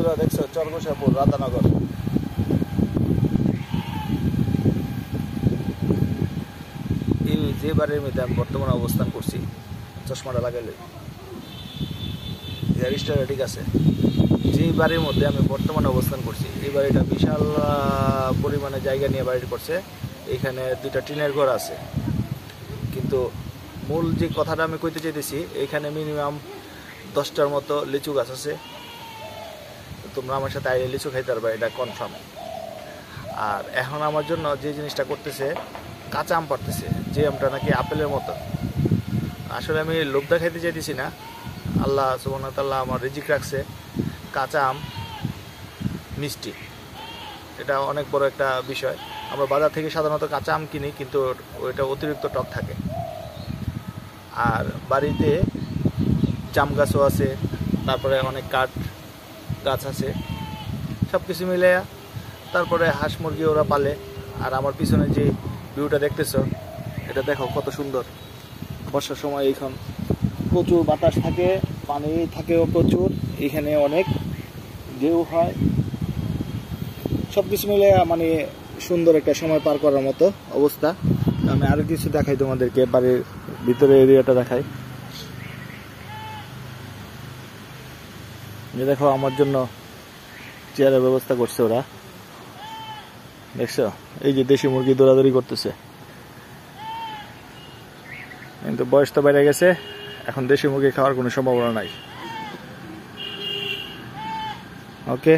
বন্ধুরা দেখছো চরগোসাপুর রাধানগর। এই যে বাড়ির মধ্যে আমি বর্তমানে অবস্থান করছি, চশমাটা লাগাইলে রেজিস্টার ঠিক আছে। যে বাড়ির মধ্যে আমি বর্তমানে অবস্থান করছি, এই বাড়িটা বিশাল পরিমাণে জায়গা নিয়ে বাড়ি করছে। এখানে দুইটা টিনের ঘর আছে, কিন্তু মূল যে কথাটা আমি কইতে চাইতেছি, এখানে মিনিমাম 10টার মতো লিচু গাছ আছে। তোমরা আমার সাথে আইলে লিচু খাইতে পারবে, এটা কনফার্ম। আর এখন আমার জন্য যে জিনিসটা করতেছে, কাঁচা আম পাড়তেছে, যে আমটা নাকি আপেলের মতো। আসলে আমি লোভ দেখাইতে চাইতেছি না, আল্লাহ সুবহানাহু ওয়া তাআলা আমার রিজিক রাখছে। কাঁচা আম মিষ্টি, এটা অনেক বড় একটা বিষয়। আমরা বাজার থেকে সাধারণত কাঁচা আম কিনি, কিন্তু ওইটা অতিরিক্ত টক থাকে। আর বাড়িতে জাম গাছও আছে, তারপরে অনেক কাঠ গাছ আছে, সব কিছু মিলে। তারপরে হাঁস মুরগি ওরা পালে। আর আমার পিছনে যে ভিউটা দেখতেছ, এটা দেখো কত সুন্দর। বর্ষার সময় এখন প্রচুর বাতাস থাকে, পানি থাকেও প্রচুর, এখানে অনেক ঢেউ হয়। সব কিছু মিলে মানে সুন্দর একটা সময় পার করার মতো অবস্থা। আমি আরো কিছু দেখাই তোমাদেরকে, বাড়ির ভিতরে এরিয়াটা দেখাই। যে দেখো আমার জন্য চেয়ারের ব্যবস্থা করছে ওরা, দেখছো? এই যে দেশি মুরগি দৌড়াদৌড়ি করতেছে, কিন্তু বয়স তো বেড়ে গেছে, এখন দেশি মুরগি খাওয়ার কোনো সম্ভাবনা নাই। ওকে।